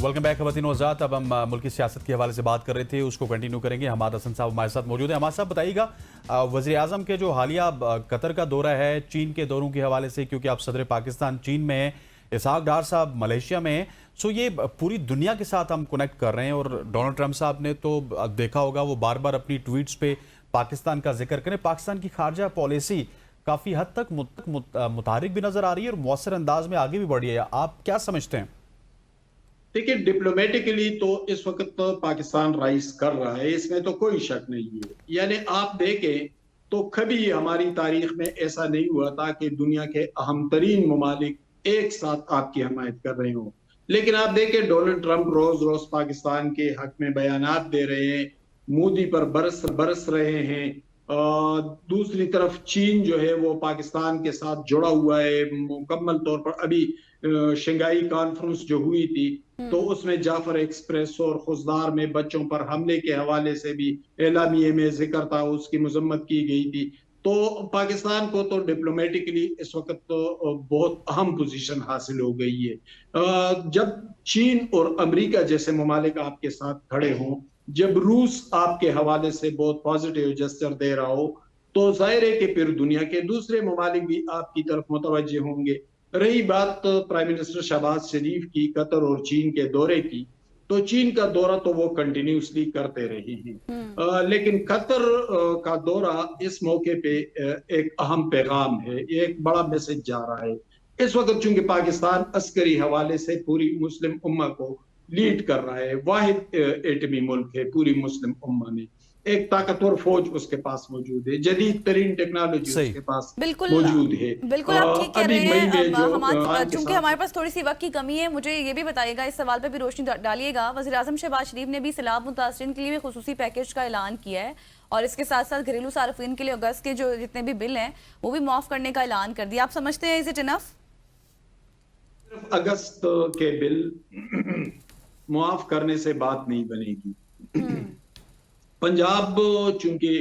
Welcome back खवातीन वज़ात। अब हम मुल्क की सियासत के हवाले से बात कर रहे थे, उसको कंटिन्यू करेंगे। हमाद हसन साहब हमारे साथ मौजूद है। हमाद साहब बताइएगा, वज़ीर आज़म के जो हालिया कतर का दौरा है, चीन के दौरों के हवाले से, क्योंकि आप सदर पाकिस्तान चीन में हैं, इसहाक डार साहब मलेशिया में हैं, सो ये पूरी दुनिया के साथ हम कनेक्ट कर रहे हैं। और डोनाल्ड ट्रंप साहब ने तो देखा होगा, वो बार बार अपनी ट्वीट्स पे पाकिस्तान का जिक्र करें। पाकिस्तान की खारजा पॉलिसी काफ़ी हद तक मुतारिक भी नज़र आ रही है और मौसर अंदाज में आगे भी बढ़ी है। आप क्या समझते हैं? देखिए, डिप्लोमेटिकली तो इस वक्त तो पाकिस्तान राइज कर रहा है, इसमें तो कोई शक नहीं है। यानी आप देखें तो कभी हमारी तारीख में ऐसा नहीं हुआ था कि दुनिया के अहम तरीन ममालिक एक साथ आपकी हमायत कर रहे हों। लेकिन आप देखें, डोनाल्ड ट्रंप रोज रोज पाकिस्तान के हक में बयानात दे रहे हैं, मोदी पर बरस बरस रहे हैं। दूसरी तरफ चीन जो है वो पाकिस्तान के साथ जुड़ा हुआ है मुकम्मल तौर पर। अभी शंघाई कॉन्फ्रेंस जो हुई थी तो उसमें जाफर एक्सप्रेस और खुजदार में बच्चों पर हमले के हवाले से भी एलामिये में जिक्र था, उसकी मजम्मत की गई थी। तो पाकिस्तान को तो डिप्लोमेटिकली इस वक्त तो बहुत अहम पोजीशन हासिल हो गई है। जब चीन और अमेरिका जैसे ममालिक आपके साथ खड़े हों, जब रूस आपके हवाले से बहुत पॉजिटिव जेस्चर दे रहा हो, तो जाहिर है कि फिर दुनिया के दूसरे ममालिक भी आपकी तरफ मुतवज्जे होंगे। रही बात प्राइम मिनिस्टर शहबाज शरीफ की कतर और चीन के दौरे की, तो चीन का दौरा तो वो कंटिन्यूसली करते रहे हैं, लेकिन कतर का दौरा इस मौके पे एक अहम पैगाम है, एक बड़ा मैसेज जा रहा है। इस वक्त चूंकि पाकिस्तान अस्करी हवाले से पूरी मुस्लिम उम्मा को लीड कर रहा है, वाहिद एटमी मुल्क है पूरी मुस्लिम उम्मा में, एक ताकतवर फौज उसके पास मौजूद है, जदीद तरीन टेक्नोलॉजी उसके पास मौजूद है। बिल्कुल आप ठीक कह रहे हैं। चूंकि हमारे पास थोड़ी सी वक्त की कमी है, मुझे ये भी बताइएगा, इस सवाल पे भी रोशनी डालिएगा। वज़ीर आज़म शहबाज शरीफ ने भी सैलाब मुतासरीन के लिए खुसूसी पैकेज का ऐलान किया है और इसके साथ साथ घरेलू सार्फिन के लिए अगस्त के जो जितने भी बिल हैं वो भी माफ करने का ऐलान कर दिया। आप समझते हैं इज इट इनफ? सिर्फ अगस्त के बिल मुआफ करने से बात नहीं बनेगी। पंजाब चूंकि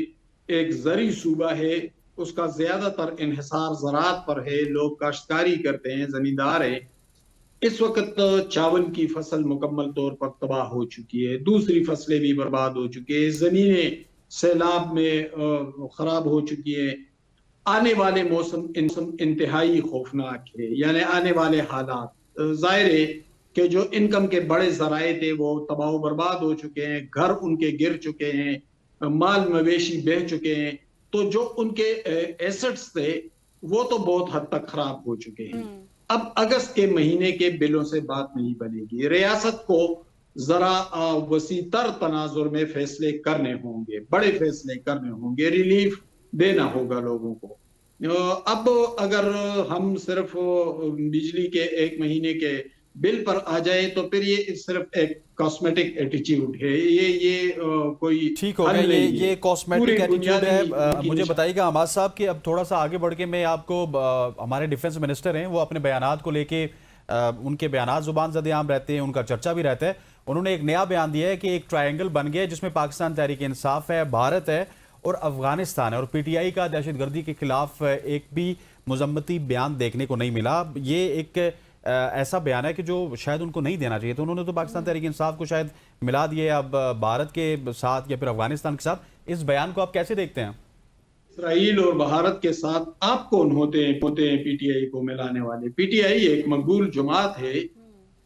एक जरी सूबा है, उसका ज्यादातर इन्हिसार ज़राअत पर है, लोग काश्तकारी करते हैं, जमींदार हैं। इस वक्त चावल की फसल मुकम्मल तौर पर तबाह हो चुकी है, दूसरी फसलें भी बर्बाद हो चुकी है, जमीनें सैलाब में खराब हो चुकी है। आने वाले मौसम इंतहाई खौफनाक है, यानी आने वाले हालात जाहिर है कि जो इनकम के बड़े जराए थे वो तबाह बर्बाद हो चुके हैं, घर उनके गिर चुके हैं, माल मवेशी बह चुके हैं। तो जो उनके एसेट्स थे वो तो बहुत हद तक खराब हो चुके हैं। अब अगस्त के महीने के बिलों से बात नहीं बनेगी। रियासत को जरा वसीतर तनाजुर में फैसले करने होंगे, बड़े फैसले करने होंगे, रिलीफ देना होगा लोगों को। अब अगर हम सिर्फ बिजली के एक महीने के बिल पर आ जाए तो फिर ये सिर्फ एक कॉस्मेटिक एटीट्यूड है, ये कोई ठीक हो गया। ये कॉस्मेटिक एटीट्यूड है। मुझे बताइएगा हमाद साहब कि अब थोड़ा सा आगे बढ़ के मैं आपको, हमारे डिफेंस मिनिस्टर हैं, वो अपने बयानात को लेके, उनके बयानात जुबान ज़द-ए-आम रहते हैं, उनका चर्चा भी रहता है। उन्होंने एक नया बयान दिया है कि एक ट्रायंगल बन गया है जिसमें पाकिस्तान तहरीक इंसाफ है, भारत है और अफगानिस्तान है, और पीटीआई का दहशतगर्दी के खिलाफ एक भी मुजम्मती बयान देखने को नहीं मिला। ये एक ऐसा बयान है कि जो शायद उनको नहीं देना चाहिए, तो उन्होंने तो पाकिस्तान तहरीक इंसाफ को शायद मिला दिया अब भारत के साथ या फिर अफगानिस्तान के साथ। इस बयान को आप कैसे देखते हैं? इसराइल और भारत के साथ आप कौन होते हैं पीटीआई को मिलाने वाले? पीटीआई एक मकबूल जमात है,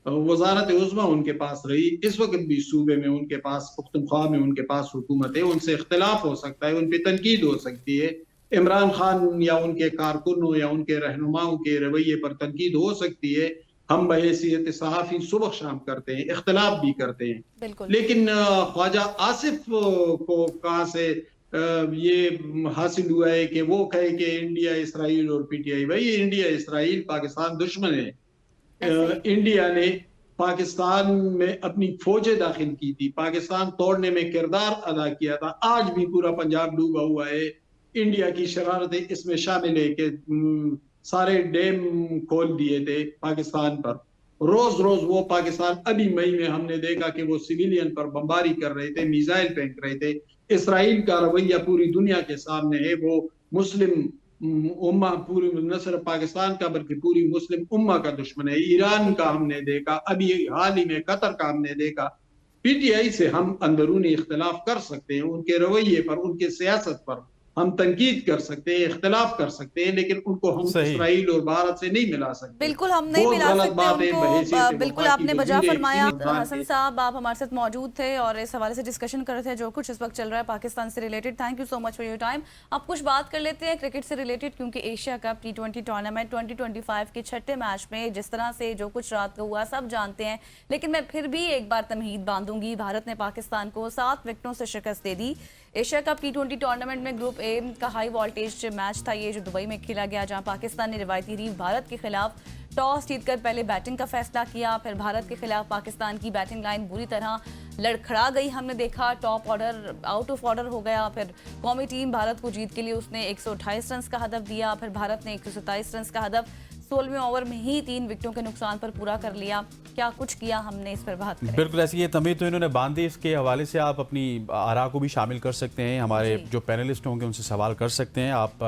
वजारत उज़्मा उनके पास रही, इस वक्त भी सूबे में उनके पास, पुख्तनख्वा में उनके पास हुकूमत है, उनसे इख्तिलाफ हो सकता है, उन पर तनकीद हो सकती है, इमरान खान या उनके कारकुनों या उनके रहनुमाओं के रवैये पर तनकीद हो सकती है। हम बहैसियत सहाफ़ी सुबह शाम करते हैं, इख्तिलाफ भी करते हैं, लेकिन ख्वाजा आसिफ को कहाँ से ये हासिल हुआ है कि वो कहे कि इंडिया इसराइल और पीटीआई? भाई, इंडिया इसराइल पाकिस्तान दुश्मन है। इंडिया ने पाकिस्तान में अपनी फौजें दाखिल की थी, पाकिस्तान तोड़ने में किरदार अदा किया था। आज भी पूरा पंजाब डूबा हुआ है, इंडिया की शरारतें इसमें शामिल है कि सारे डैम खोल दिए थे पाकिस्तान पर। रोज रोज वो पाकिस्तान, अभी मई में हमने देखा कि वो सिविलियन पर बमबारी कर रहे थे, मिसाइल फेंक रहे थे। इसराइल का रवैया पूरी दुनिया के सामने है, वो मुस्लिम उम्मा पूरी न सिर्फ पाकिस्तान का बल्कि पूरी मुस्लिम उम्मा का दुश्मन है। ईरान का हमने देखा, अभी हाल ही में कतर का हमने देखा। पीटीआई से हम अंदरूनी इख्तलाफ कर सकते हैं, उनके रवैये पर, उनके सियासत पर हम तनकीद कर सकते हैं, इख्तलाफ कर सकते हैं, लेकिन उनको हम सही। इसराइल और भारत से नहीं मिला सकते। बिल्कुल हम नहीं बहुत मिला गलत सकते बात है उनको। बहैसियत बिल्कुल वफाकी आपने बजा वज़ीर फरमाया। इमरान हसन के। साहब आप हमारे साथ मौजूद थे और इस हवाले से डिस्कशन कर रहे थे जो कुछ इस वक्त चल रहा है पाकिस्तान से related. Thank you so much for your time. अब कुछ बात कर लेते हैं क्रिकेट से रिलेटेड, क्योंकि एशिया कप T20 टूर्नामेंट 2025 के छठे मैच में जिस तरह से जो कुछ रात को हुआ सब जानते हैं, लेकिन मैं फिर भी एक बार तमहीद बांधूंगी। भारत ने पाकिस्तान को 7 विकेटों से शिकस्त दे दी। एशिया कप T20 टूर्नामेंट में ग्रुप ए का हाई वोल्टेज मैच था ये, जो दुबई में खेला गया, जहां पाकिस्तान ने रिवायती रीव भारत के खिलाफ टॉस जीतकर पहले बैटिंग का फैसला किया। फिर भारत के खिलाफ पाकिस्तान की बैटिंग लाइन बुरी तरह लड़खड़ा गई। हमने देखा top order out of order हो गया। फिर कौमी टीम भारत को जीत के लिए उसने 128 रन का हदफ दिया। फिर भारत ने 127 रन का हदफ 16वें ओवर में ही 3 विकेटों के नुकसान पर पूरा कर लिया। क्या कुछ किया हमने, इस पर बात करें। बिल्कुल ऐसी ये तमीद तो इन्होंने बांधी। इसके हवाले से आप अपनी आरा को भी शामिल कर सकते हैं, हमारे जो पैनलिस्ट होंगे उनसे सवाल कर सकते हैं। आप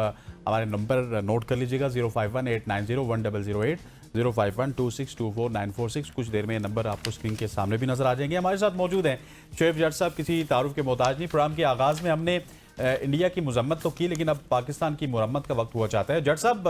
हमारे नंबर नोट कर लीजिएगा 0518901008, 0512624946। कुछ देर में ये नंबर आपको स्क्रीन के सामने भी नजर आ जाएंगे। हमारे साथ मौजूद हैं शोएब जट साहब, किसी तारुफ के मोहताज नहीं। प्रोग्राम के आगाज में हमने इंडिया की मजम्मत तो की, लेकिन अब पाकिस्तान की मुरम्मत का वक्त हुआ चाहता है। जट साहब,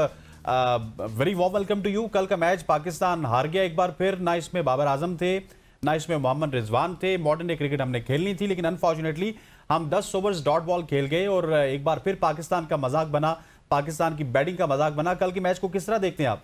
very warm welcome to you. कल का मैच पाकिस्तान हार गया एक बार फिर। ना इसमें बाबर आजम थे, ना इसमें मोहम्मद रिजवान थे। मॉडर्न डे क्रिकेट हमने खेलनी थी, लेकिन अनफॉर्चुनेटली हम 10 ओवर्स डॉट बॉल खेल गए और एक बार फिर पाकिस्तान का मजाक बना, पाकिस्तान की बैटिंग का मजाक बना। कल के मैच को किस तरह देखते हैं आप?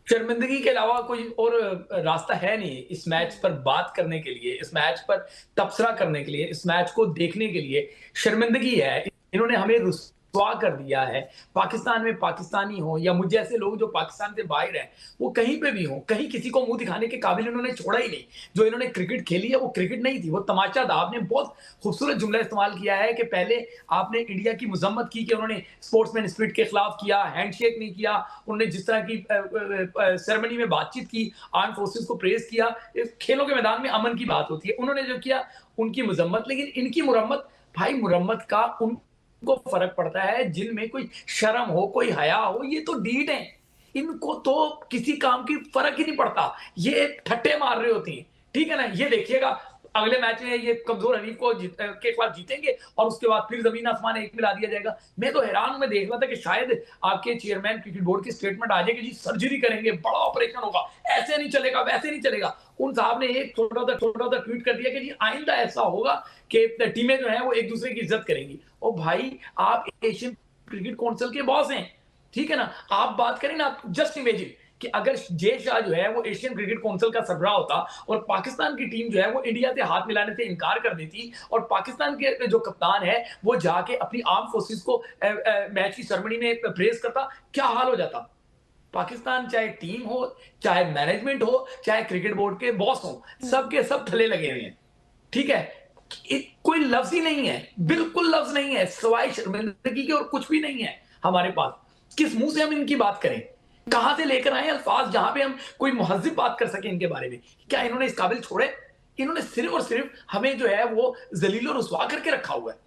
शर्मिंदगी के अलावा कोई और रास्ता है नहीं इस मैच पर बात करने के लिए, इस मैच पर तबसरा करने के लिए, इस मैच को देखने के लिए। शर्मिंदगी है, इन्होंने हमें रुसवा कर दिया है। पाकिस्तान में पाकिस्तानी हो या मुझ जैसे लोग जो पाकिस्तान से बाहर हैं, वो कहीं पे भी हो, कहीं किसी को मुंह दिखाने के काबिल इन्होंने छोड़ा ही नहीं। जो इन्होंने क्रिकेट खेली है वो क्रिकेट नहीं थी, वो तमाचा था। आपने बहुत खूबसूरत जुमला इस्तेमाल किया है कि पहले आपने इंडिया की मजम्मत की कि उन्होंने स्पोर्ट्समैन स्पिरिट के खिलाफ किया, हैंडशेक नहीं किया, उन्होंने जिस तरह की सेरेमनी में बातचीत की, आर्म फोर्सेस को प्रेज किया। खेलों के मैदान में अमन की बात होती है, उन्होंने जो किया उनकी मजम्मत। लेकिन इनकी मुरम्मत, भाई मुरम्मत का उनको फर्क पड़ता है जिनमें कोई शर्म हो, कोई हया हो। ये तो डीड है, इनको तो किसी काम की फर्क ही नहीं पड़ता, ये ठट्टे मार रहे होती हैं। ठीक है ना, ये देखिएगा अगले मैच में ये कमजोर हरीफ को के खिलाफ जीतेंगे और उसके बाद फिर जमीन आसमान एक मिला दिया जाएगा। मैं तो हैरान हूं, मैं देख रहा था कि शायद आपके चेयरमैन क्रिकेट बोर्ड की स्टेटमेंट आ जाए कि जी सर्जरी करेंगे, बड़ा ऑपरेशन होगा, ऐसे नहीं चलेगा, वैसे नहीं चलेगा। उन साहब ने एक छोटा सा ट्वीट कर दिया कि जी आइंदा ऐसा होगा कि टीमें जो है वो एक दूसरे की इज्जत करेंगी। और भाई आप एशियन क्रिकेट काउंसिल के बॉस हैं, ठीक है ना, आप बात करें ना। जस्ट इमेजिन कि अगर जय शाह जो है वो एशियन क्रिकेट काउंसिल का सरबराह होता और पाकिस्तान की टीम जो है वो इंडिया से हाथ मिलाने से इनकार कर देती और पाकिस्तान के जो कप्तान है वो जाके अपनी आर्म फोर्सेस को मैच की सेरेमनी में प्रेज करता, क्या हाल हो जाता। पाकिस्तान चाहे टीम हो, चाहे मैनेजमेंट हो, चाहे क्रिकेट बोर्ड के बॉस हो, सबके सब थले लगे हुए हैं। ठीक है, कोई लफ्ज ही नहीं है, बिल्कुल लफ्ज नहीं है, सिवाय शर्मिंदगी के और कुछ भी नहीं है हमारे पास। किस मुंह से हम इनकी बात करें? कहां से लेकर आए अल्फाज जहां पे हम कोई मुहज्जिब बात कर सके इनके बारे में? क्या इन्होंने इस काबिल छोड़े? इन्होंने सिर्फ और सिर्फ हमें जो है वो जलील और रुसवा करके रखा हुआ है।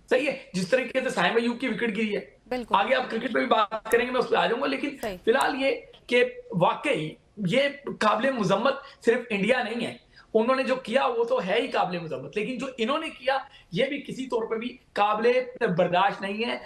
सही है, जिस तरीके से साइम अयूब की विकेट गिरी है। आगे आप क्रिकेट पे भी बात करेंगे, मैं उस पर आ जाऊंगा, लेकिन फिलहाल ये कि वाकई ये काबिल मुजम्मत सिर्फ इंडिया नहीं है, उन्होंने जो किया वो तो है ही काबिल मुजम्मत, लेकिन जो इन्होंने किया ये भी किसी तौर पर भी काबिल बर्दाश्त नहीं है,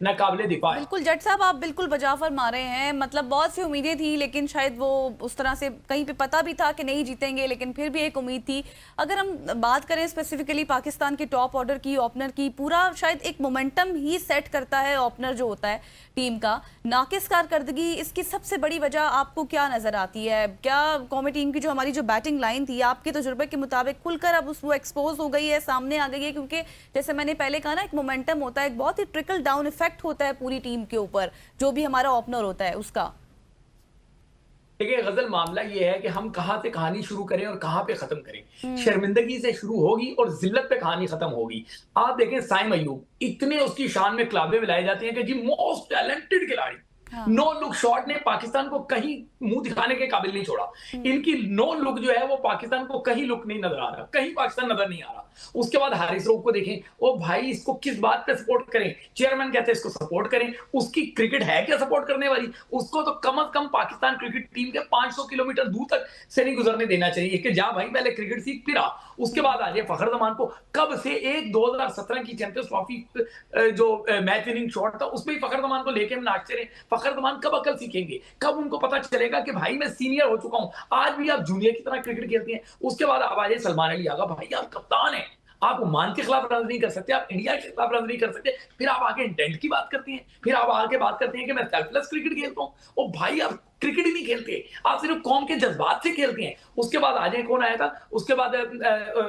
ना काबिल दिफा है। बिल्कुल जट साहब, आप बिल्कुल बजा फरमा रहे हैं। मतलब बहुत सी उम्मीदें थी, लेकिन शायद वो उस तरह से कहीं पे पता भी था कि नहीं जीतेंगे, लेकिन फिर भी एक उम्मीद थी। अगर हम बात करें स्पेसिफिकली पाकिस्तान के टॉप ऑर्डर की, ओपनर की, पूरा शायद एक मोमेंटम ही सेट करता है ओपनर जो होता है टीम का। नाकिस कारकर्दगी, इसकी सबसे बड़ी वजह आपको क्या नजर आती है? क्या कौमी टीम की जो हमारी जो बैटिंग लाइन थी आपके तजुर्बे के मुताबिक खुलकर अब वो एक्सपोज हो गई है, सामने आ गई है? क्योंकि जैसे मैंने पहले कहा ना, एक मोमेंटम होता है, एक बहुत ही ट्रिकल डाउन इफेक्ट होता है पूरी टीम के ऊपर, जो भी हमारा ओपनर होता है उसका। देखिए गजल, मामला ये है कि हम कहां से कहानी शुरू करें और कहां पे खत्म करें। शर्मिंदगी से शुरू होगी और जिल्लत पे कहानी खत्म होगी। आप देखें साइम अयूब, इतने उसकी शान में क्लाबे मिलाए जाते हैं कि जी मोस्ट टैलेंटेड खिलाड़ी, नो लुक शॉट ने पाकिस्तान को कहीं मुंह दिखाने के काबिल नहीं छोड़ा। इनकी नो लुक जो है वो पाकिस्तान को कहीं लुक नहीं नजर आ रहा, कहीं पाकिस्तान नजर नहीं आ रहा। उसके बाद हारिस रऊफ को देखें, ओ भाई इसको किस बात पे सपोर्ट करें? चेयरमैन कहते हैं इसको सपोर्ट करें, उसकी क्रिकेट है क्या सपोर्ट करने वाली? उसको तो कम से कम पाकिस्तान क्रिकेट टीम के 500 किलोमीटर दूर तक से नहीं गुजरने देना चाहिए कि जा भाई पहले क्रिकेट सीख फिर आ। उसके बाद आ जाए फखर जमान को, कब से एक 2017 की चैंपियंस ट्रॉफी जो मैच विनिंग शॉट था उसमें ही फखर जमान को लेके हम नाचते रहे। फखर जमान कब अकल सीखेंगे? कब उनको पता चलेगा कि भाई मैं सीनियर हो चुका हूं, आज भी आप जूनियर की तरह क्रिकेट खेलते हैं? उसके बाद आप आ जाए सलमान अली आगा, भाई आप कप्तान है, आप ओमान के खिलाफ रन नहीं कर सकते, आप इंडिया के खिलाफ रन नहीं कर सकते, फिर आप आगे इंटेंट की बात करते हैं, फिर आप आगे बात करते हैं कि मैं सेल्फलेस क्रिकेट खेलता हूं। ओ भाई आप क्रिकेट ही नहीं खेलते, आप सिर्फ कौम के जज्बात से खेलते हैं। उसके बाद आ जाए, कौन आया था उसके बाद?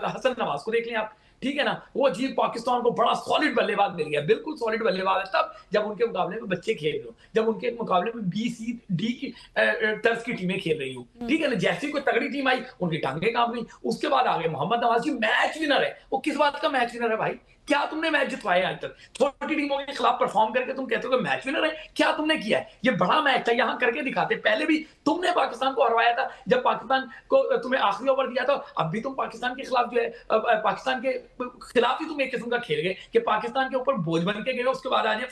हसन नवाज को देख लें आप, ठीक है ना, वो जी पाकिस्तान को बड़ा सॉलिड बल्लेबाज मिल गया, बिल्कुल सॉलिड बल्लेबाज है तब जब उनके मुकाबले में बच्चे खेल रहे हो, जब उनके मुकाबले में बी सी डी की तर्ज की टीमें खेल रही हो, ठीक है ना। जैसी कोई तगड़ी टीम आई उनकी टांगे काम गई। उसके बाद आ गए मोहम्मद नवाज, मैच विनर है। वो किस बात का मैच विनर है भाई? क्या तुमने मैच जितवाया आज तक? छोटी टीमों के खिलाफ परफॉर्म करके तुम कहते हो कि मैच विनर है? क्या तुमने किया है? ये बड़ा मैच था, यहां करके दिखाते। पहले भी तुमने पाकिस्तान को हरवाया था जब पाकिस्तान को तुम्हें आखिरी ओवर दिया था। अब भी तुम पाकिस्तान के खिलाफ जो है पाकिस्तान के खिलाफ ही तुम एक किस्म का खेल गए कि पाकिस्तान के ऊपर बोझ बन के गए। उसके बाद आ जाए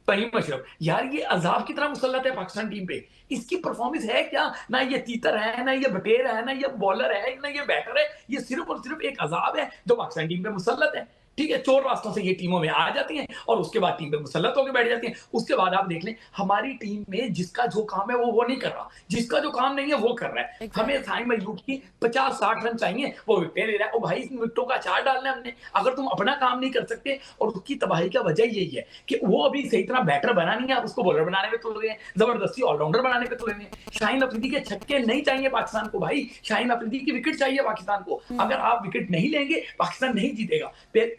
फहीम अशरफ, यार ये अजाब की तरह मुसल्लत है पाकिस्तान टीम पे। इसकी परफॉर्मेंस है क्या? ना ये तीतर है, ना ये बटेर है, ना ये बॉलर है, ना ये बैटर है। ये सिर्फ और सिर्फ एक अजाब है जो पाकिस्तान टीम पे मुसल्लत है। ठीक है, चोर रास्तों से ये टीमों में आ जाती हैं और उसके बाद टीम पे मुसल्लत होकर बैठ जाती हैं। उसके बाद आप देख लें हमारी टीम में जिसका जो काम है वो नहीं कर रहा, जिसका जो काम नहीं है वो कर रहा है। हमें साइम अय्यूब की 50-60 रन चाहिए, वो विकेटें ले रहा है। ओ भाई इन विकेटों का अचार डालना है हमने। अगर तुम अपना काम नहीं कर सकते, और उसकी तबाही का वजह यही है कि वो अभी सही तरह बैटर बना नहीं है, आप उसको बॉलर बनाने में तुल रहे हैं, जबरदस्ती ऑलराउंडर बनाने में तुल रहे हैं। शाहीन अफरीदी के छक्के नहीं चाहिए पाकिस्तान को भाई, शाहीन अफरीदी की विकेट चाहिए पाकिस्तान को। अगर आप विकेट नहीं लेंगे पाकिस्तान नहीं जीतेगा।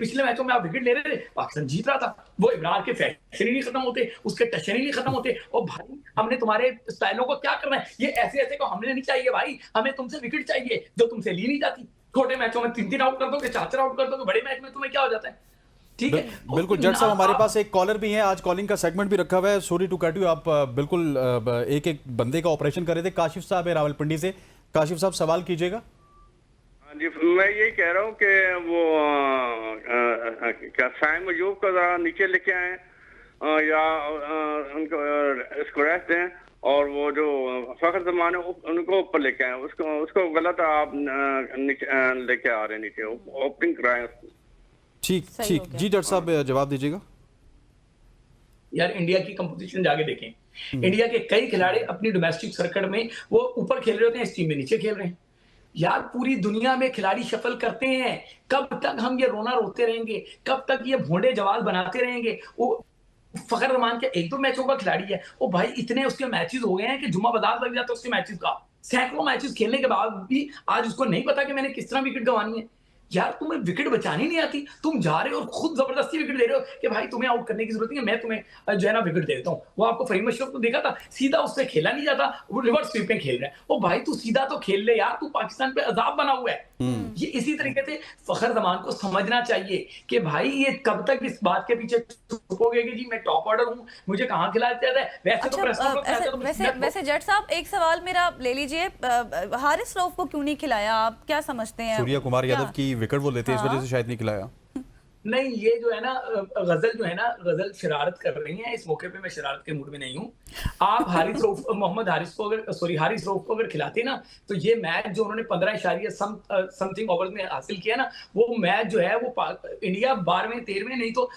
पिछले मैचों में आप विकेट ले रहे थे, पाकिस्तान जीत रहा था। वो इब्रार के फैशन ही नहीं खत्म होते, उसके टशन ही नहीं खत्म होते। और भाई हमने तुम्हारे स्टाइलों को क्या करना है? ये ऐसे ऐसे को हमने नहीं चाहिए भाई, हमें तुमसे विकेट चाहिए जो तुमसे ली नहीं जाती। छोटे मैचों में 3-3 आउट कर दोगे, 4-4 आउट कर दोगे, बड़े मैच में तुम्हें क्या हो जाता है? ठीक है, बिल्कुल जट साहब, हमारे पास एक कॉलर भी है, आज कॉलिंग का सेगमेंट भी रखा हुआ है। सॉरी टू कट यू, आप बिल्कुल एक एक बंदे का ऑपरेशन कर रहे थे। काशिफ साहब है रावलपिंडी से, काशिफ साहब सवाल कीजिएगा। जी, मैं यही कह रहा हूँ कि वो क्या साइम अय्यूब को जरा नीचे लेके आए या उनको इसको रेस्ट दें, और वो जो फखर जमान है उनको ऊपर लेके आए। उसको गलत आप लेके आ रहे हैं नीचे, ओपनिंग कराएं उसको। ठीक ठीक जी, जट साहब जवाब दीजिएगा। यार इंडिया की कंपोजिशन जाके देखें, इंडिया के कई खिलाड़ी अपनी डोमेस्टिक सर्किट में वो ऊपर खेल रहे होते हैं, इस टीम में नीचे खेल रहे हैं। यार पूरी दुनिया में खिलाड़ी शफल करते हैं, कब तक हम ये रोना रोते रहेंगे? कब तक ये भोंडे जवाब बनाते रहेंगे? वो फखर रहमान के 1-2 मैचों का खिलाड़ी है, वो भाई इतने उसके मैचेस हो गए हैं कि जुम्मा बाजार लग जाता है उसके मैचेस का। सैकड़ों मैचेस खेलने के बाद भी आज उसको नहीं पता कि मैंने किस तरह विकेट गंवानी है। यार तुम्हें विकेट बचानी नहीं आती, तुम जा रहे हो और खुद जबरदस्ती विकेट दे रहे हो कि भाई तुम्हें आउट करने की जरूरत नहीं है, मैं तुम्हें जो है ना विकेट दे देता हूँ। वो आपको फहीम अशरफ को देखा था, सीधा उससे खेला नहीं जाता, वो रिवर्स स्वीप में खेल रहा है। ओ भाई तू सीधा तो खेल ले यार, तू पाकिस्तान पे अजाब बना हुआ है। ये इसी तरीके से फखर जमान को समझना चाहिए कि भाई ये कब तक इस बात के पीछे छुपोगे कि जी मैं टॉप ऑर्डर हूँ, मुझे कहाँ खिलाया जाता है। वैसे जट साहब एक सवाल मेरा ले लीजिए, हारिस रऊफ को क्यों नहीं खिलाया? आप क्या समझते हैं? सूर्या कुमार यादव की विकेट वो लेते हैं, इस वजह से शायद नहीं खिलाया। नहीं, ये जो है ना गजल जो है ना, गजल शरारत कर रही है। इस मौके पे मैं शरारत के मूड में नहीं हूँ। आप मोहम्मद हारिस को हारिस रऊफ को अगर खिलाते ना, तो ये मैच जो उन्होंने 15 समथिंग ओवर में हासिल किया ना, वो मैच जो है वो इंडिया 12वें 13वें नहीं तो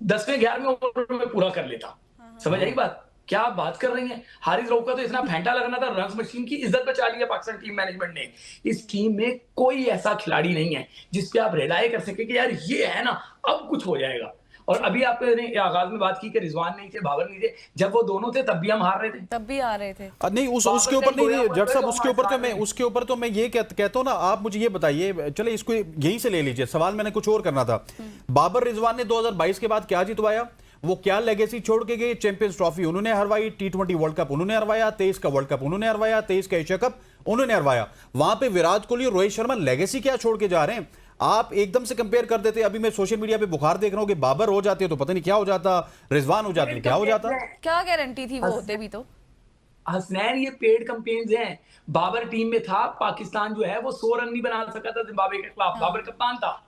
10वें 11वें ओवर में पूरा कर लेता। समझ आई बात? क्या बात कर रही हैं? हारिस रऊफ का तो इतना फेंटा लगना था, रन्स मशीन की इज्जत बचा ली है पाकिस्तान टीम मैनेजमेंट ने। इस टीम में कोई ऐसा खिलाड़ी नहीं है जिस पे आप रिलाय कर सके कि यार ये है ना अब कुछ हो जाएगा। और अभी आपने आगाज में बात की कि रिजवान नहीं थे, बाबर नहीं थे, जब वो दोनों थे तब भी हम हार रहे थे, तब भी आ रहे थे। नहीं उसके ऊपर नहीं जट साहब, उसके ऊपर तो मैं ये कहता हूँ ना, आप मुझे ये बताइए, चले इसको यहीं से ले लीजिए, सवाल मैंने कुछ और करना था। बाबर रिजवान ने 2022 के बाद क्या जितवाया? वो क्या लेगेसी छोड़ के गए? चैंपियंस ट्रॉफी उन्होंने हरवाई, T20 वर्ल्ड कप उन्होंने हरवाया, 23 का वर्ल्ड कप उन्होंने हरवाया, 23 का एशिया कप उन्होंने हरवाया। वहां पे विराट कोहली और रोहित शर्मा लेगेसी क्या छोड़ के जा रहे हैं? आप एकदम से कंपेयर कर देते। अभी मैं सोशल मीडिया पे बुखार देख रहा हूँ कि बाबर हो जाते तो पता नहीं क्या हो जाता, रिजवान हो जाते क्या हो जाता। क्या गारंटी थी वो होते भी तो। हसनैन, ये पेड कैंपेन्स हैं। बाबर टीम में था, पाकिस्तान जो है वो 100 रन नहीं बना सका था जिम्बाब्वे के खिलाफ, बाबर कप्तान था,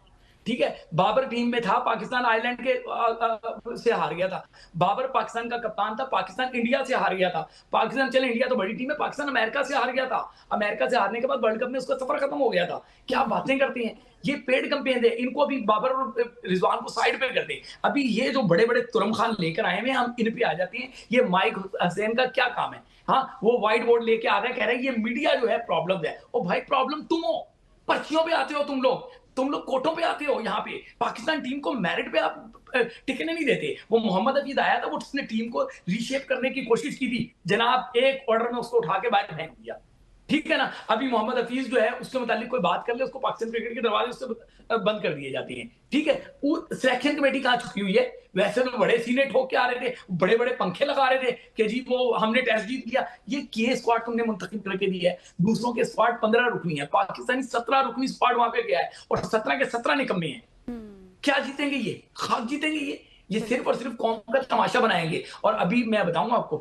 ठीक है। बाबर टीम में था, पाकिस्तान आयरलैंड के से हार गया था। बाबर पाकिस्तान का कप्तान था, पाकिस्तान इंडिया से हार गया था। पाकिस्तान, चले इंडिया तो बड़ी टीम है, पाकिस्तान अमेरिका से हार गया था। अमेरिका से हारने के बाद वर्ल्ड कप में उसका सफर खत्म हो गया था। क्या बातें करते हैं, ये पेड कैंपेन है। इनको अभी बाबर और रिजवान को साइड पे कर दे। अभी ये जो बड़े बड़े तुरम खान लेकर आए हैं, हम इन पे आ जाते हैं। ये माइक हसनैन का क्या काम है? हाँ, वो व्हाइट बोर्ड लेके आ रहे हैं, कह रहे हैं ये मीडिया जो है प्रॉब्लम है। ओ भाई, प्रॉब्लम तुम हो, पर्चियों पे आते हो तुम लोग कोटों पे आते हो। यहाँ पे पाकिस्तान टीम को मेरिट पे आप टिकने नहीं देते। वो मोहम्मद हफीज आया था, वो उसने टीम को रीशेप करने की कोशिश की थी जनाब, एक ऑर्डर में उसको उठा के बाहर फेंक दिया, ठीक है ना। अभी मोहम्मद हफीज जो है उसके मुतालिक कोई बात कर ले, उसको पाकिस्तान क्रिकेट के दरवाजे उससे बंद कर दिए जाते हैं, ठीक है। वो सिलेक्शन कमेटी कहां चुकी हुई है? वैसे तो बड़े सीने ठोक के आ रहे थे, बड़े बड़े पंखे लगा रहे थे कि जी वो हमने टेस्ट जीत लिया। ये के स्क्वाड तुमने मुंतखब करके दी है, दूसरों के स्क्वाड 15 रुकनी है, पाकिस्तानी 17 रुकनी स्क्वाड वहां पे गया है और 17 के 17 निकम्मे हैं। क्या जीतेंगे ये? खाक जीतेंगे ये सिर्फ और सिर्फ कौम का तमाशा बनाएंगे। और अभी मैं बताऊंगा आपको,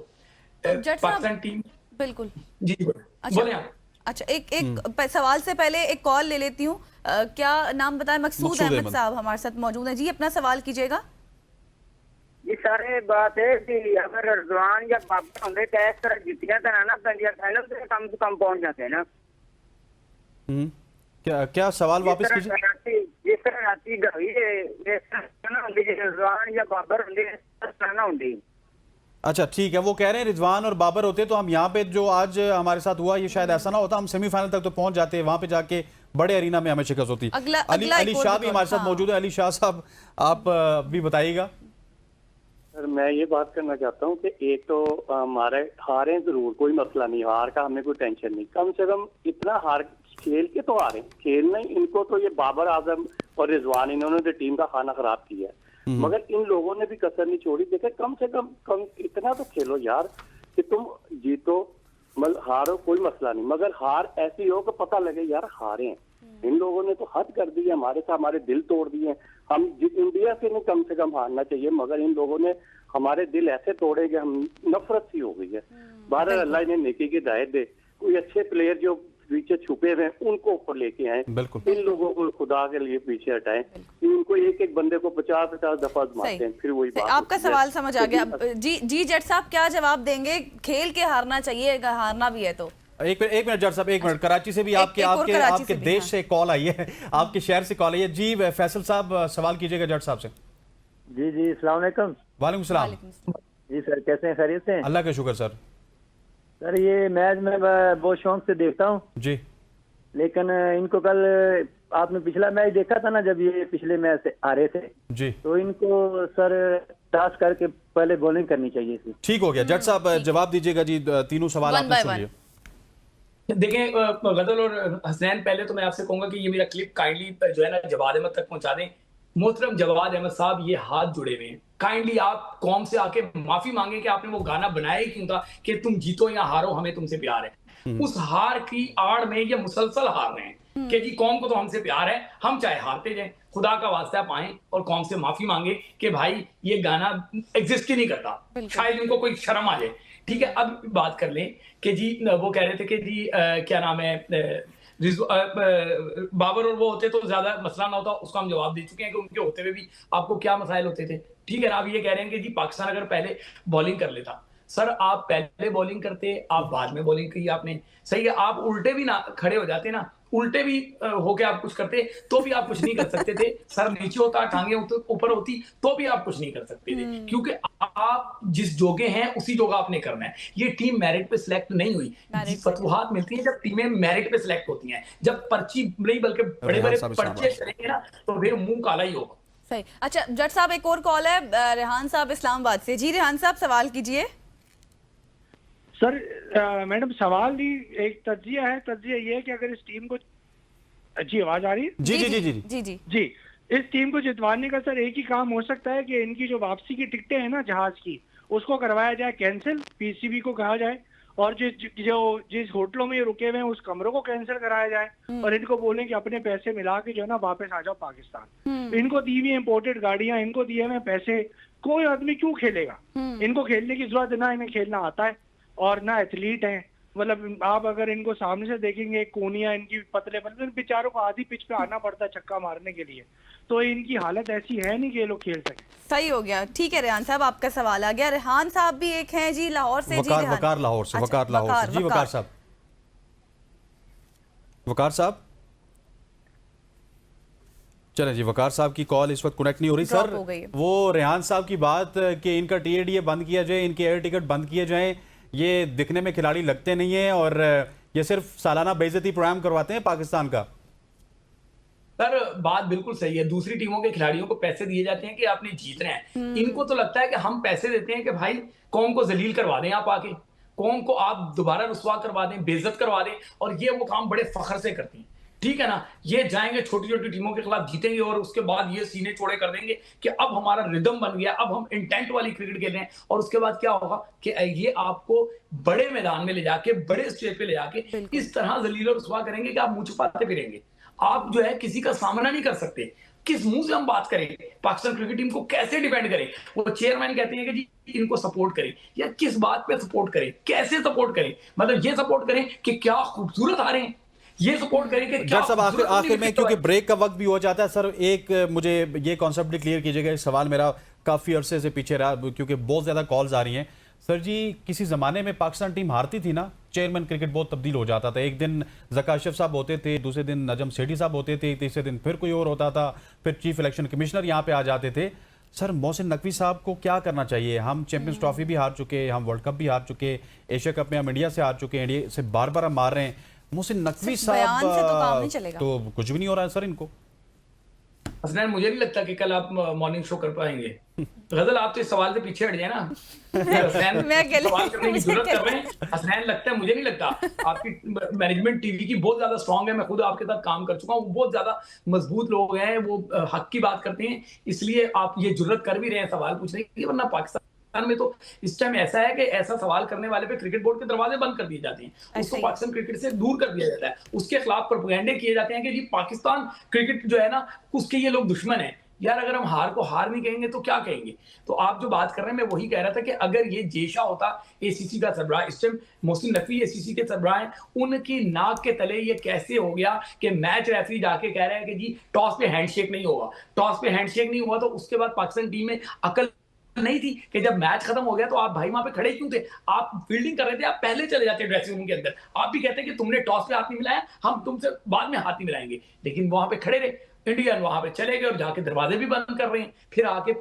पाकिस्तान टीम, बिल्कुल जी बोले आप। अच्छा, एक सवाल से पहले एक कॉल ले लेती हूँ। क्या नाम बताएं? मकसूद अहमद साहब हमारे साथ मौजूद हैं। जी, अपना सवाल कीजिएगा। ये सारे बात है कि अगर रिजवान या बाबर होंगे तो इस तरह जीतियां तो ना इंडिया फाइनल से कम पहुंच जाते हैं ना। क्या सवाल वापस कीजिए। जिस तरह राती गई रिजवान या बाबर होंगे ना होंगी। अच्छा, ठीक है। वो कह रहे हैं रिजवान और बाबर होते तो हम यहाँ पे जो आज हमारे साथ हुआ ये शायद ऐसा ना होता, हम सेमीफाइनल तक तो पहुंच जाते, वहां पे जाके बड़े अरीना में हमें शिकस्त होती। अली शाह भी हमारे साथ मौजूद है। अली शाह साहब, आप भी बताइएगा। सर, मैं ये बात करना चाहता हूँ कि एक तो हमारे हारें जरूर, कोई मसला नहीं, हार का हमें कोई टेंशन नहीं, कम से कम इतना हार खेल के तो हारे, खेल नहीं। इनको तो ये बाबर आजम और रिजवान, इन्होंने तो टीम का खाना खराब किया है, मगर इन लोगों ने भी कसर नहीं छोड़ी। देखे, कम से कम इतना तो खेलो यार कि तुम जीतो, मतलब हारो कोई मसला नहीं, मगर हार ऐसी हो कि पता लगे यार हारे हैं। इन लोगों ने तो हद कर दी है, हमारे साथ हमारे दिल तोड़ दिए। हम इंडिया से नहीं कम से कम हारना चाहिए, मगर इन लोगों ने हमारे दिल ऐसे तोड़े कि हम नफरत सी हो गई है। बाहर अल्लाह ने नेकी की हिदायत दे, कोई अच्छे प्लेयर जो पीछे छुपे हुए हैं उनको ऊपर लेके आए, इन लोगों को खुदा के लिए पीछे हटाएं। इनको एक एक बंदे को 50-50 दफा मारते हैं, फिर वही बात। आपका सवाल समझ आ गया। जी जट साहब, क्या जवाब देंगे? खेल के हारना चाहिए, हारना भी है तो। एक मिनट जट साहब, एक मिनट। कराची से भी आपके देश से कॉल आई है, आपके शहर से कॉल आई है। जी फैसल साहब, सवाल कीजिएगा जट साहब से। जी अस्सलाम वालेकुम। वालेकुम सलाम। जी सर, कैसे हैं? खैरियत से हैं? अल्लाह का शुक्र सर। सर, ये मैच मैं बहुत शौक से देखता हूँ जी, लेकिन इनको कल आपने पिछला मैच देखा था ना, जब ये पिछले मैच से हारे थे जी, तो इनको सर टॉस करके पहले बॉलिंग करनी चाहिए थी। ठीक हो गया। जट साहब जवाब दीजिएगा जी, तीनों सवाल आपने सुन लिए। देखें गजल और हसनैन, पहले तो मैं आपसे कहूंगा कि ये मेरा क्लिप काइंडली जो है ना जवाद अहमद तक पहुंचा दें। मोहतरम जवाद अहमद साहब, ये हाथ जुड़े हुए हैं, काइंडली आप कौम से आके माफी मांगे कि आपने वो गाना बनाया ही क्यों था कि तुम जीतो या हारो हमें तुमसे प्यार है। उस हार की आड़ में ये मुसलसल हार रहे हैं कि जी कौम को तो हमसे प्यार है, हम चाहे हारते जाएं, खुदा का वास्ता आप आए और कौम से माफी मांगे कि भाई ये गाना एग्जिस्ट ही नहीं करता, शायद इनको कोई शर्म आ जाए। ठीक है, अब बात कर लें कि जी वो कह रहे थे कि जी क्या नाम है, बाबर और वो होते तो ज्यादा मसला ना होता। उसका हम जवाब दे चुके हैं कि उनके होते हुए भी आपको क्या मसाइल होते थे। ठीक है ना, आप ये कह रहे हैं कि जी पाकिस्तान अगर पहले बॉलिंग कर लेता। सर, आप पहले बॉलिंग करते, आप बाद में बॉलिंग की आपने, सही है। आप उल्टे भी ना खड़े हो जाते ना, उल्टे भी होके आप कुछ करते तो भी आप कुछ नहीं कर सकते थे। सर नीचे होता, टांगे ऊपर होती तो भी आप कुछ नहीं कर सकते थे, क्योंकि आप जिस जोगे हैं उसी जोगा आपने करना है। ये टीम मेरिट पे सिलेक्ट नहीं हुई। फतवाहत मिलती है जब टीमें मेरिट पे सिलेक्ट होती हैं, जब पर्ची नहीं बल्कि बड़े बड़े पर्चे चलेंगे ना तो फिर मुंह काला ही होगा। सही। अच्छा जट साहब, एक और कॉल है, रेहान साहब इस्लामाबाद से। जी रेहान साहब, सवाल कीजिए। सर मैडम, सवाल ही एक तज्जिया है। तज्जिया ये है कि अगर इस टीम को, जी आवाज आ रही है? जी जी जी जी जी जी जी, इस टीम को जितवाने का सर एक ही काम हो सकता है कि इनकी जो वापसी की टिकटें हैं ना जहाज की, उसको करवाया जाए कैंसिल, पीसीबी को कहा जाए और जिस होटलों में ये रुके हुए हैं उस कमरों को कैंसिल कराया जाए और इनको बोलें कि अपने पैसे मिला के जो है ना वापस आ जाओ पाकिस्तान। इनको दी हुई इम्पोर्टेड गाड़ियां, इनको दिए हुए पैसे, कोई आदमी क्यों खेलेगा? इनको खेलने की जरूरत है ना, इन्हें खेलना आता है और ना एथलीट है। मतलब आप अगर इनको सामने से देखेंगे, कोनियां इनकी पतले पतले, बेचारों को आधी पिच पे आना पड़ता है छक्का मारने के लिए, तो इनकी हालत ऐसी है नहीं कि ये लोग खेल सके। सही हो गया, ठीक है रेहान साहब, आपका सवाल आ गया। रेहान साहब भी एक हैं जी लाहौर से। वकार लाहौर से। वकार लाहौर से जी। वकार साहब, वकार साहब चले जी, वकार साहब की कॉल इस वक्त कनेक्ट नहीं हो रही। सर वो रेहान साहब की बात कि इनका टीएडीए बंद किया जाए, इनके एयर टिकट बंद किए जाएं, ये दिखने में खिलाड़ी लगते नहीं है और ये सिर्फ सालाना बेइज्जती प्रोग्राम करवाते हैं पाकिस्तान का। सर बात बिल्कुल सही है, दूसरी टीमों के खिलाड़ियों को पैसे दिए जाते हैं कि आपने जीतना है। इनको तो लगता है कि हम पैसे देते हैं कि भाई कौम को जलील करवा दें, आप आके कौम को आप दोबारा रुसवा करवा दें, बेइज्जत करवा दें, और ये वो काम बड़े फख्र से करती हैं। ठीक है ना, ये जाएंगे छोटी छोटी टीमों के खिलाफ जीतेंगे और उसके बाद ये सीने चौड़े कर देंगे कि अब हमारा रिदम बन गया, अब हम इंटेंट वाली क्रिकेट खेल रहे हैं। और उसके बाद क्या होगा कि ये आपको बड़े मैदान में ले जाके, बड़े स्टेज पे ले जाके इस तरह जलील और रुसवा करेंगे कि आप मुंह छुपाते फिरेंगे। आप जो है किसी का सामना नहीं कर सकते। किस मुंह से हम बात करें, पाकिस्तान क्रिकेट टीम को कैसे डिपेंड करें? वो चेयरमैन कहते हैं कि जी इनको सपोर्ट करें, या किस बात पे सपोर्ट करें, कैसे सपोर्ट करें? मतलब ये सपोर्ट करें कि क्या खूबसूरत आ रहे हैं, ये सपोर्ट करें कि क्या सब आखिर में, क्योंकि ब्रेक का वक्त भी हो जाता है सर, एक मुझे ये कॉन्सेप्ट भी क्लियर कीजिएगा। इस सवाल मेरा काफी अरसे से पीछे रहा क्योंकि बहुत ज्यादा कॉल्स आ रही हैं। सर जी, किसी जमाने में पाकिस्तान टीम हारती थी ना, चेयरमैन क्रिकेट बहुत तब्दील हो जाता था। एक दिन ज़का अशरफ साहब होते थे, दूसरे दिन नजम सेठी साहब होते थे, तीसरे दिन फिर कोई और होता था, फिर चीफ इलेक्शन कमिश्नर यहाँ पे आ जाते थे। सर मोहसिन नकवी साहब को क्या करना चाहिए? हम चैंपियंस ट्रॉफी भी हार चुके, हम वर्ल्ड कप भी हार चुके, एशिया कप में हम इंडिया से हार चुके, इंडिया से बार बार हम मार रहे हैं। मोहसिन नकवी साहब तो कुछ भी नहीं हो रहा है सर इनको। हसनैन, मुझे नहीं लगता कि कल आप मॉर्निंग शो कर पाएंगे। गजल, आप तो इस सवाल से पीछे हट जाए ना। सवाल करने की जरूरत कर रहे हैं हसनैन, लगता है, मुझे नहीं लगता। आपकी मैनेजमेंट टीवी की बहुत ज्यादा स्ट्रांग है, मैं खुद आपके साथ काम कर चुका हूँ, बहुत ज्यादा मजबूत लोग हैं, वो हक की बात करते हैं, इसलिए आप ये जुर्रत कर भी रहे हैं सवाल पूछने की। वरना पाकिस्तान में तो इस टाइम ऐसा है कि ऐसा सवाल करने वाले पे क्रिकेट बोर्ड के दरवाजे बंद कर दिए जाते हैं, उसको पाकिस्तान क्रिकेट से दूर कर दिया जाता है, उसके खिलाफ प्रोपेगेंडे किए जाते हैं कि जी पाकिस्तान क्रिकेट जो है ना, उसके ये लोग दुश्मन है। यार अगर हम हार को हार नहीं कहेंगे तो क्या कहेंगे? तो आप जो बात कर रहे हैं, मैं वही कह रहा था कि अगर ये जेशा होता एसीसी का सरबराह, इस टाइम मोहसिन नकवी एसीसी के सरबराह हैं, उनकी नाक के तले ये कैसे हो गया कि मैच रेफरी जाके कह रहा है कि जी टॉस पे हैंडशेक नहीं होगा। टॉस पे हैंडशेक नहीं हुआ तो उसके बाद पाकिस्तान टीम में अकल नहीं थी कि जब मैच खत्म हो गया तो आप भाई वहां पे खड़े क्यों थे? आप फील्डिंग कर रहे थे, आप पहले चले जाते ड्रेसिंग रूम के अंदर, आप भी कहते कि तुमने टॉस पे हाथ नहीं मिलाया, हम तुमसे बाद में हाथ नहीं मिलाएंगे। लेकिन वहां पे खड़े रहे, इंडियन वहां पे चले गए और जाके दरवाजे भी बंद कर रहे हैं, फिर आके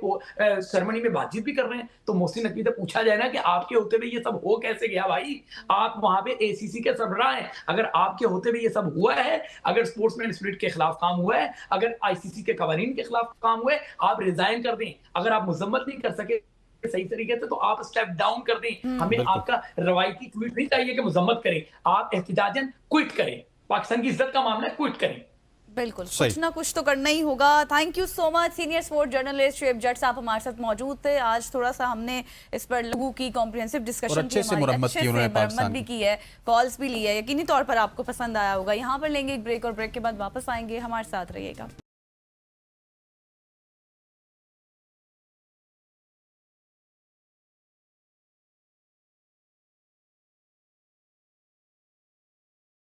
सेरेमनी में बातचीत भी कर रहे हैं। तो मोहसिन नकवी से पूछा जाए ना कि आपके होते हुए ये सब हो कैसे गया भाई? आप वहां पे एसीसी के सरबराह हैं, अगर आपके होते हुए ये सब हुआ है, अगर स्पोर्ट्समैन स्पिरिट के खिलाफ काम हुआ है, अगर आईसीसी के कवानीन के खिलाफ काम हुआ है, आप रिजाइन कर दें। अगर आप मुजम्मत नहीं कर सके सही तरीके से तो आप स्टेप डाउन कर दें। हमें आपका रवायती ट्वीट नहीं चाहिए कि मुजम्मत करें, आप एहतिजाजन क्विट करें। पाकिस्तान की इज्जत का मामला है, क्विट करें। बिल्कुल, कुछ ना कुछ तो करना ही होगा। Thank you so much senior sports journalist Shoaib Jatt sahab हमारे साथ मौजूद थे। आज थोड़ा सा हमने इस पर लोगों की कॉम्प्रिहेंसिव डिस्कशन की, अच्छे से मरम्मत भी की है, कॉल्स भी ली है, यकीनी तौर पर आपको पसंद आया होगा। यहाँ पर लेंगे एक ब्रेक और ब्रेक के बाद वापस आएंगे, हमारे साथ रहिएगा।